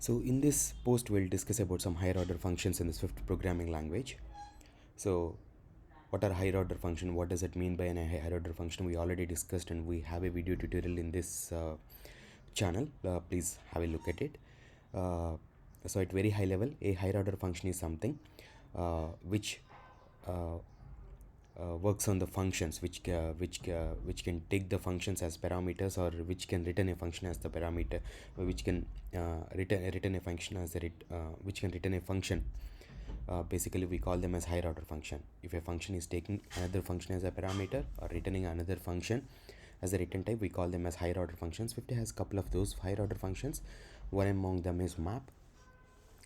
So in this post we'll discuss about some higher order functions in the Swift programming language. So what are higher order function? What does it mean by a higher order function? We already discussed and we have a video tutorial in this channel. Please have a look at it. So at very high level, a higher order function is something which works on the functions, which can take the functions as parameters, or which can return a function as the parameter, which can return a function as a which can return a function. Basically we call them as higher order function. If a function is taking another function as a parameter or returning another function as a return type, we call them as higher order functions. Swift has a couple of those higher order functions. One among them is map.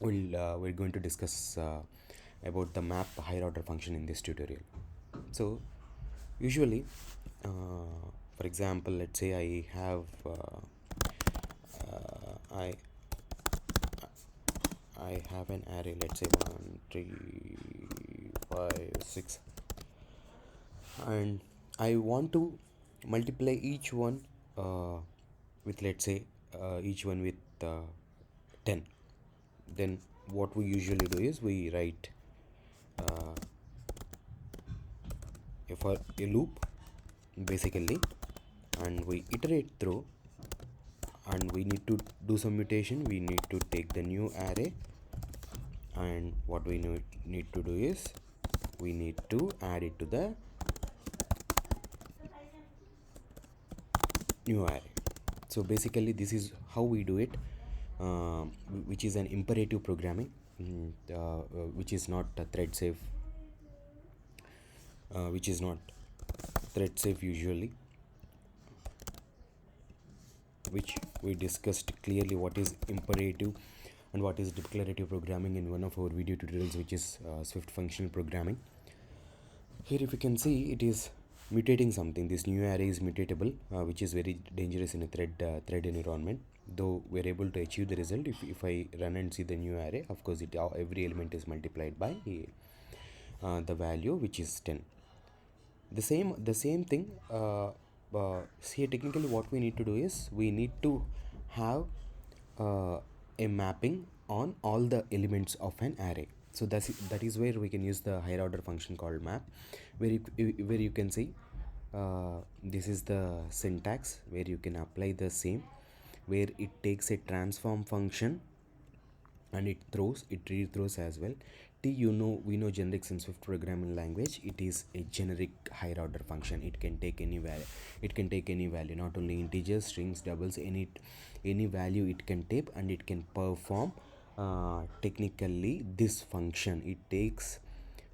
We're going to discuss about the map higher order function in this tutorial. So usually for example, let's say I have I have an array, let's say 1 3 5 6, and I want to multiply each one with, let's say each one with 10. Then what we usually do is we write for a loop basically, and we iterate through, and we need to do some mutation. We need to take the new array, and what we need to do is we need to add it to the new array. So basically this is how we do it, which is an imperative programming, which is not thread safe, usually, which we discussed clearly what is imperative and what is declarative programming in one of our video tutorials, which is Swift functional programming. Here if you can see, it is mutating something. This new array is mutatable, which is very dangerous in a thread environment. Though we're able to achieve the result, if I run and see the new array, of course every element is multiplied by the value, which is 10. The same thing. See, technically what we need to do is we need to have a mapping on all the elements of an array. So that is where we can use the higher order function called map, where you can see this is the syntax where you can apply the same, where it takes a transform function and it rethrows as well. We know generics in Swift programming language. It is a generic higher order function. It can take any value, not only integers, strings, doubles, any value it can take, and it can perform technically this function. It takes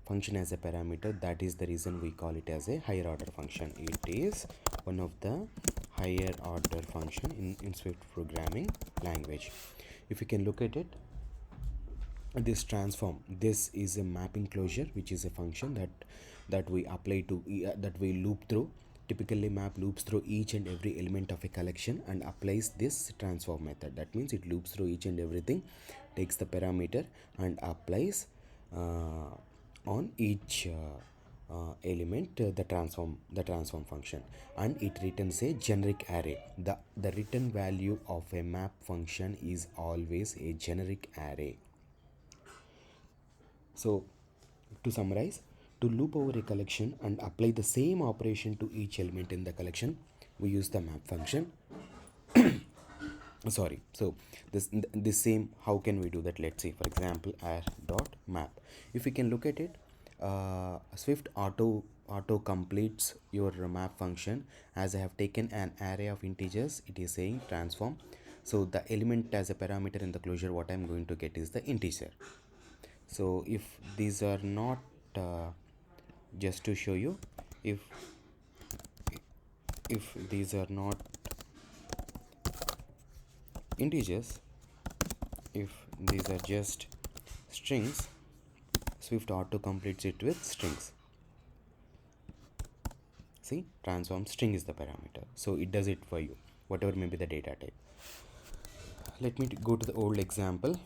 function as a parameter. That is the reason we call it as a higher order function. It is one of the higher order function in Swift programming language. If you can look at it, this transform, this is a mapping closure, which is a function that we apply to that we loop through. Typically map loops through each and every element of a collection and applies this transform method. That means it loops through each and everything, takes the parameter and applies on each element the transform function, and it returns a generic array. The return value of a map function is always a generic array. So to summarize, to loop over a collection and apply the same operation to each element in the collection, we use the map function. Sorry. So this same, how can we do that? Let's see, for example, r.map. If we can look at it, Swift auto completes your map function. As I have taken an array of integers, it is saying transform. So the element as a parameter in the closure, what I'm going to get is the integer. So if these are not just to show you, if these are not integers, if these are just strings, Swift auto completes it with strings. See, transform string is the parameter, so it does it for you, whatever may be the data type. Let me go to the old example.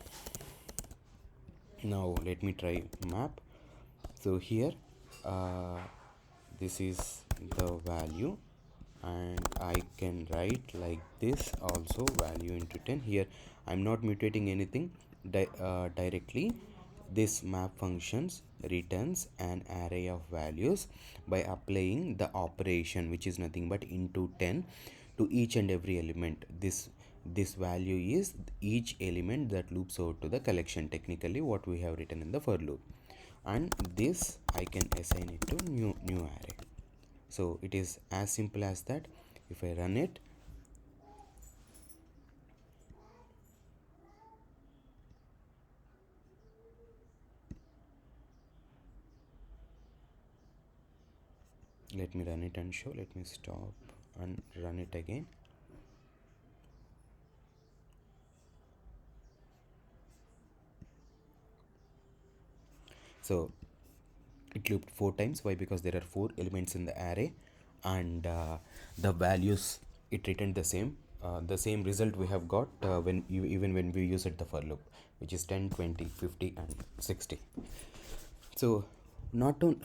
Now let me try map. So here this is the value, and I can write like this also, value into 10. Here I'm not mutating anything directly. This map functions returns an array of values by applying the operation, which is nothing but into 10, to each and every element. This value is each element that loops over to the collection, technically what we have written in the for loop. And this I can assign it to new array. So it is as simple as that. If I run it, let me run it and show. Let me stop and run it again. So it looped 4 times. Why? Because there are 4 elements in the array, and the values it returned the same result we have got even when we use it the for loop, which is 10, 20, 50 and 60. So not on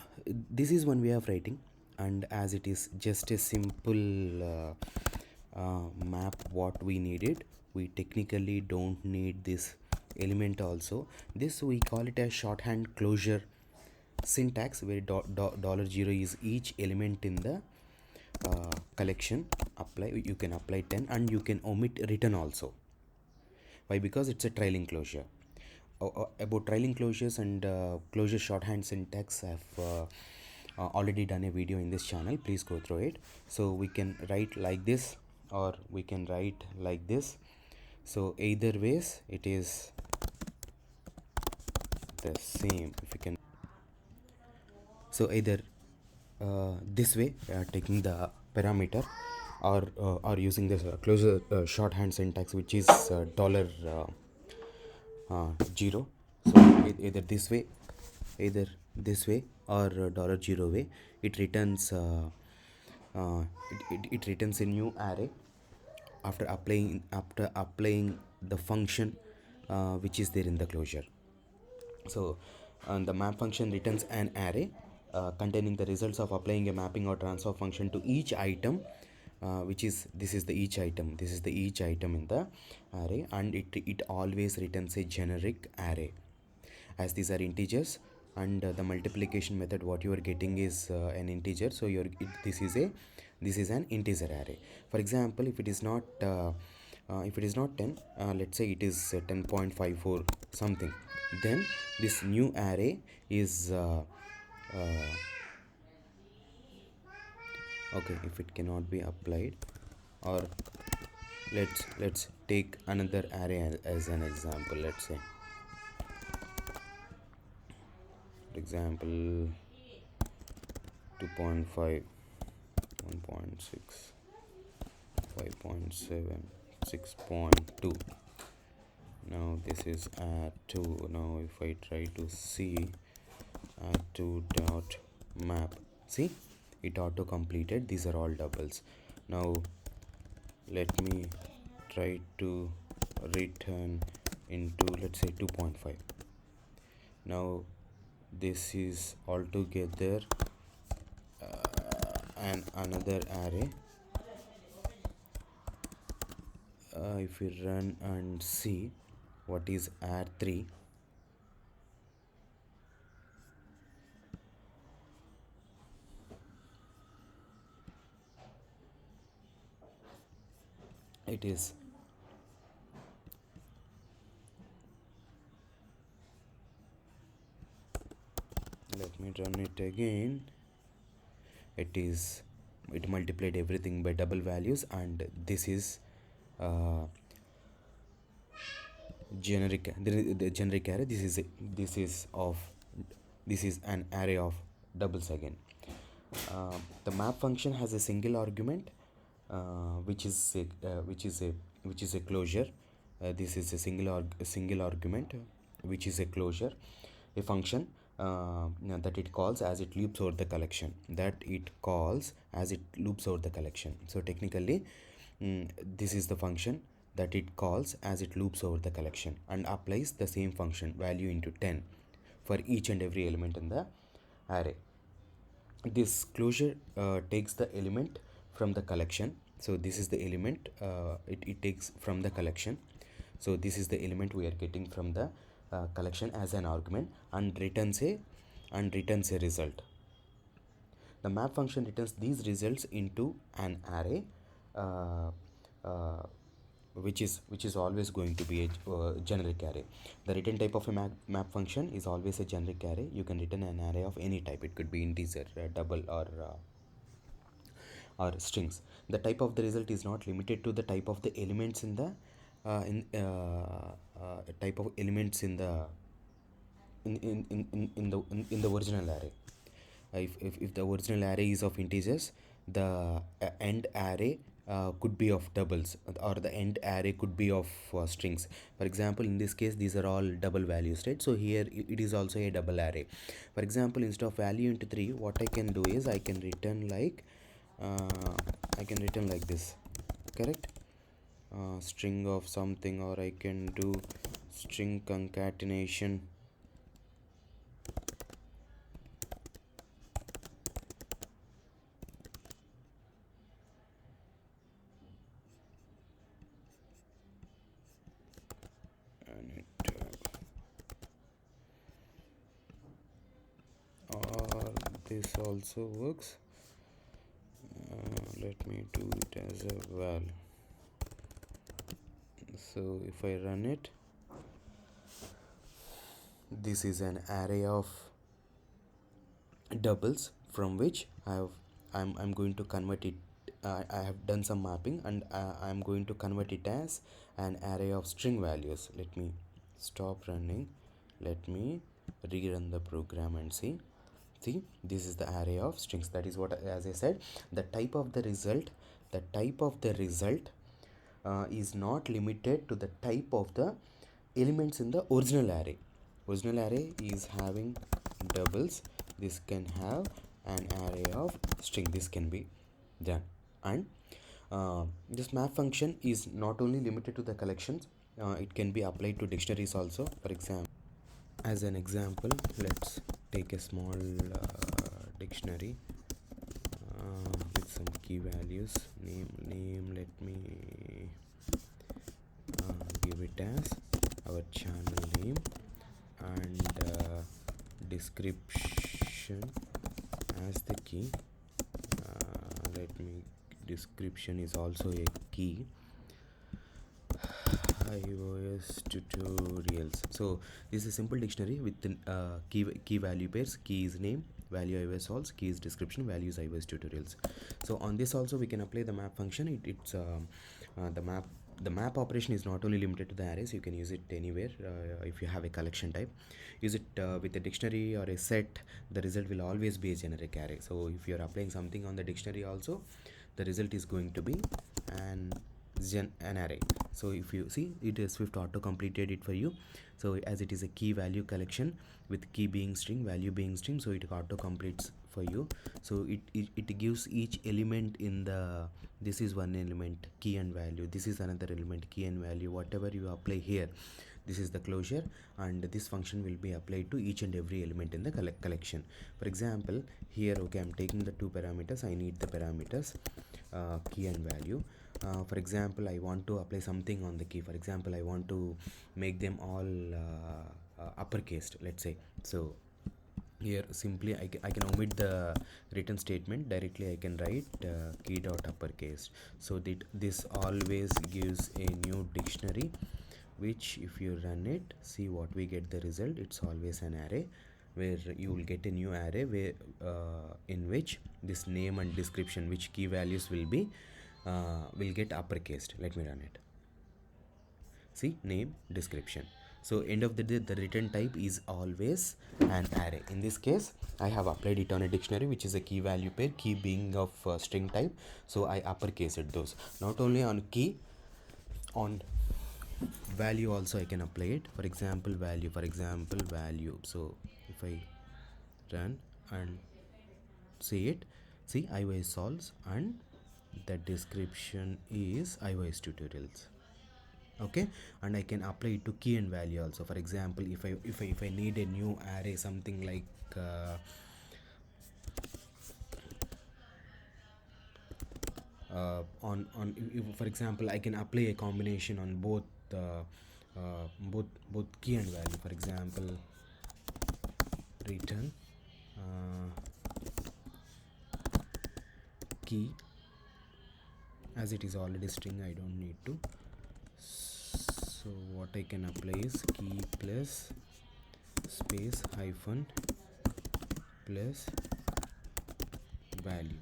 this is one way of writing, and as it is just a simple map what we needed, we technically don't need this element also. This we call it as shorthand closure syntax, where $0 is each element in the collection. You can apply 10 and you can omit return also. Why? Because it's a trailing closure. About trailing closures and closure shorthand syntax, I've already done a video in this channel. Please go through it. So we can write like this or we can write like this. So either ways it is the same. If you can, so either this way, taking the parameter, or using this closure shorthand syntax, which is dollar zero. So either this way or $0 way, it returns it returns a new array after applying the function which is there in the closure. So the map function returns an array containing the results of applying a mapping or transfer function to each item, which is this is the each item in the array, and it always returns a generic array, as these are integers, and the multiplication method what you are getting is an integer. So this is an integer array. For example, if it is not 10, let's say it is 10.54 something, then this new array is okay. If it cannot be applied, or let's take another array as an example. Let's say, for example, 2.5, 1.6, 5.7, 6.2. Now this is add 2. Now if I try to see add 2 dot map, see, it auto completed. These are all doubles. Now let me try to return into, let's say, 2.5. now this is altogether and another array. If we run and see what is add 3, it is let me run it again. It multiplied everything by double values, and this is generic, the generic array. This is an array of doubles again. The map function has a single argument, which is a closure. This is a single argument, which is a closure, a function that it calls as it loops over the collection. So technically, this is the function that it calls as it loops over the collection and applies the same function value into 10 for each and every element in the array. This closure takes the element from the collection. So this is the element, it takes from the collection. So this is the element we are getting from the collection as an argument, and returns a result. The map function returns these results into an array, uh, uh, which is always going to be a generic array. The return type of a map function is always a generic array. You can return an array of any type. It could be integer, double, or strings. The type of the result is not limited to the type of the elements in the type of elements in the in the original array. If the original array is of integers, the end array could be of doubles, or the end array could be of strings. For example, in this case these are all double values, right? So here it is also a double array. For example, instead of value into 3, what I can do is I can return like this, correct? String of something, or I can do string concatenation. And or this also works. Let me do it as a val. So if I run it, this is an array of doubles from which I'm going to convert it. I have done some mapping, and I'm going to convert it as an array of string values. Let me stop running. Let me rerun the program and see. This is the array of strings. That is what, as I said, the type of the result is not limited to the type of the elements in the original array. Original array is having doubles. This can have an array of string. This can be done. And this map function is not only limited to the collections, it can be applied to dictionaries also. For example, as an example, let's take a small dictionary with some key values. Name let me give it as our channel name, and description as the key. Let me description is also a key. iOS tutorials. So this is a simple dictionary with key value pairs. Key is name, value iOS solves, key is description, value is iOS tutorials. So on this also we can apply the map function. It's the map operation is not only limited to the arrays. You can use it anywhere. If you have a collection type, use it with a dictionary or a set. The result will always be a generic array. So if you are applying something on the dictionary also, the result is going to be an array. So if you see, it is Swift auto completed it for you. So as it is a key value collection with key being string, value being string, so it auto completes for you. So it gives each element in the, this is one element, key and value, this is another element, key and value. Whatever you apply here, this is the closure, and this function will be applied to each and every element in the collection. For example, here, okay, I'm taking the two parameters. I need the parameters key and value. For example, I want to apply something on the key. For example, I want to make them all uppercased, let's say. So here simply I can omit the return statement. Directly I can write key dot uppercase. So that this always gives a new dictionary, which if you run it, see what we get the result. It's always an array, where you will get a new array where in which this name and description, which key values will get uppercased. Let me run it. See, name, description. So end of the day, the return type is always an array. In this case, I have applied it on a dictionary, which is a key value pair, key being of string type. So I uppercased those. Not only on key, on value also I can apply it. For example, value. So if I run and see it, see iOS solves, and the description is iOS tutorials. Okay, and I can apply it to key and value also. For example, if I need a new array, something like on if, for example, I can apply a combination on both key and value. For example, return key, as it is already string, I don't need to. So what I can apply is key plus space hyphen plus value.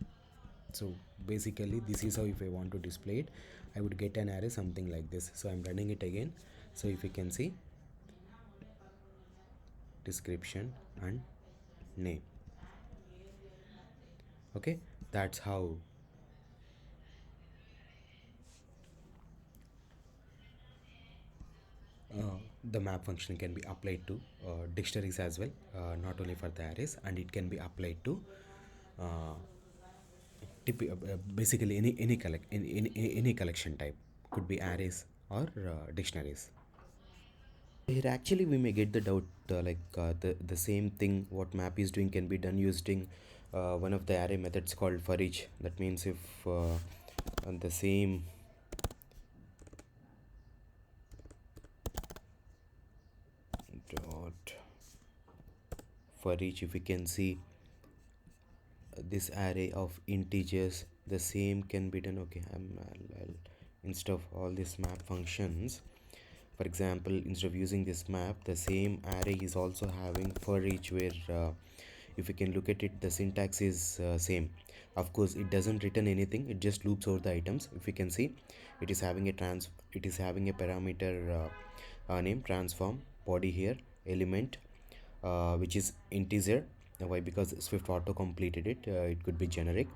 So basically this is how, if I want to display it, I would get an array something like this. So I'm running it again. So if you can see, description and name. Okay, that's how the map function can be applied to dictionaries as well, not only for the arrays, and it can be applied to uh, basically any collection type, could be arrays or dictionaries. Here actually we may get the doubt, the same thing what map is doing can be done using one of the array methods called for each. That means if on the same dot for each, if we can see this array of integers, the same can be done. Okay, instead of all these map functions, for example, instead of using this map, the same array is also having for each, where if you can look at it, the syntax is same. Of course it doesn't return anything, it just loops over the items. If you can see, it is having a parameter name transform body here element, which is integer. Why? Because Swift auto completed it. It could be generic,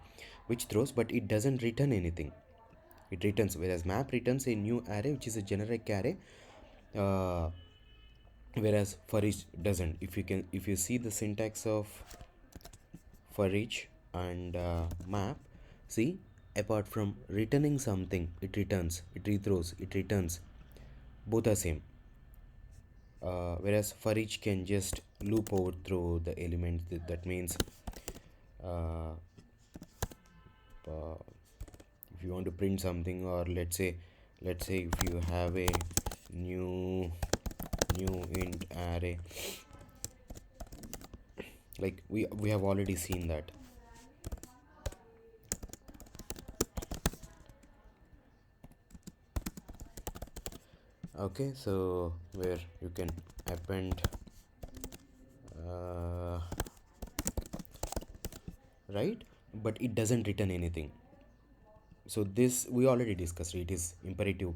which throws, but it doesn't return anything. It returns, whereas map returns a new array which is a generic array, uh, whereas for each doesn't. If you see the syntax of for each and map, see, apart from returning something, it returns, it rethrows, it returns, both are same. Whereas for each can just loop over through the element. That means uh, if you want to print something, or let's say if you have a new int array, like we have already seen that. Okay, so where you can append right, but it doesn't return anything. So this we already discussed, it is imperative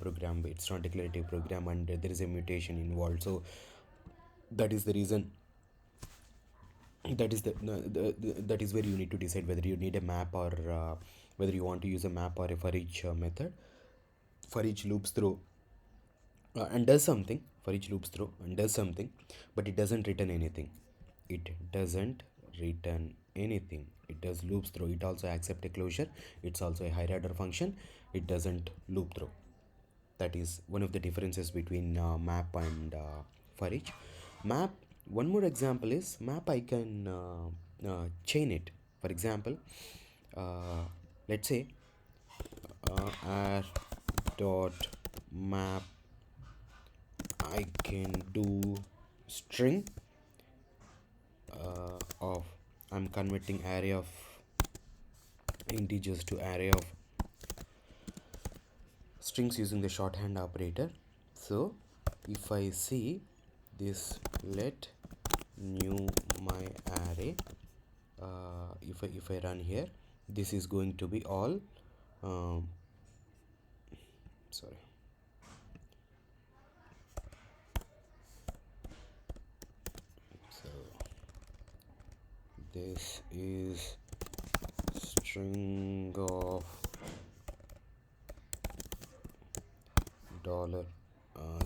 program, it's not declarative program, and there is a mutation involved. So that is the reason, that is that is where you need to decide whether you need a map, or whether you want to use a map or a for each method. For each loops through and does something, for each loops through and does something, but it doesn't return anything. It doesn't return anything. It does loops through. It also accepts a closure. It's also a higher order function. It doesn't loop through. That is one of the differences between map and for each. Map, one more example is map, I can chain it. For example, uh, let's say r dot map, I can do string of, I'm converting array of integers to array of strings using the shorthand operator. So if I see this, let new my array, if I run here, this is going to be all sorry, so this is string of dollar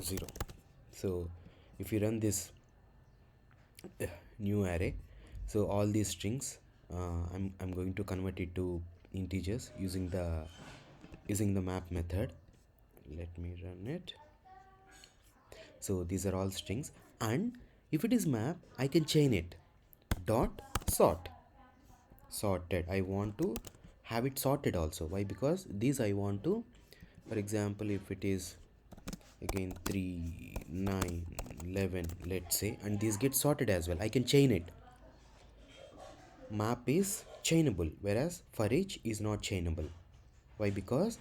0. So if you run this new array, so all these strings, I'm going to convert it to integers using the map method. Let me run it. So these are all strings, and if it is map, I can chain it. Dot sorted, I want to have it sorted also. Why? Because these I want to, for example, if it is again 3 9 11, let's say, and these get sorted as well, I can chain it. Map is chainable, whereas for each is not chainable. Why? Because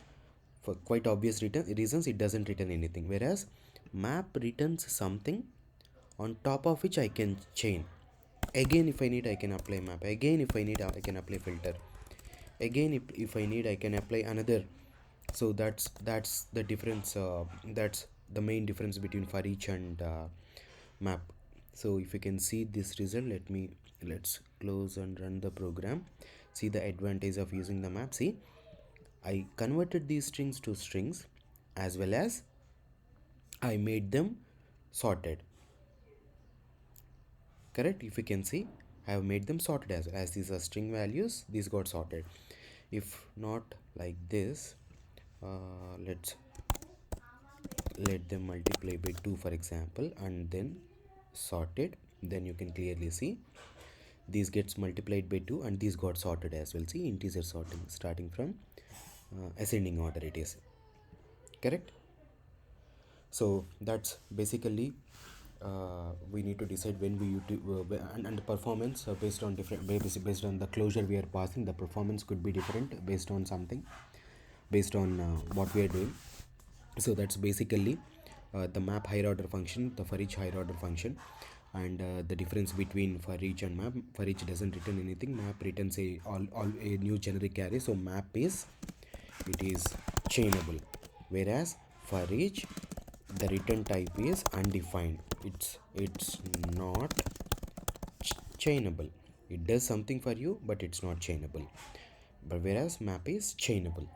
for quite obvious reasons it doesn't return anything, whereas map returns something on top of which I can chain. Again, if I need, I can apply map. Again, if I need, I can apply filter. Again, if I need, I can apply another. So that's the difference. That's the main difference between for each and map. So if you can see this result, let's close and run the program. See the advantage of using the map. See, I converted these strings to strings, as well as I made them sorted. Correct? If you can see, I have made them sorted as well. As these are string values, these got sorted. If not like this, let's let them multiply by 2, for example, and then sorted. Then you can clearly see these gets multiplied by 2 and these got sorted as well. See, integer sorting starting from ascending order it is. Correct? So that's basically we need to decide when and the performance based on based on the closure we are passing. The performance could be different based on something, based on what we are doing. So that's basically the map higher order function, the for each higher order function, and the difference between for each and map. For each doesn't return anything, map returns all a new generic array. So map is, it is chainable, whereas for each the return type is undefined. It's not chainable. It does something for you, but it's not chainable. But whereas map is chainable.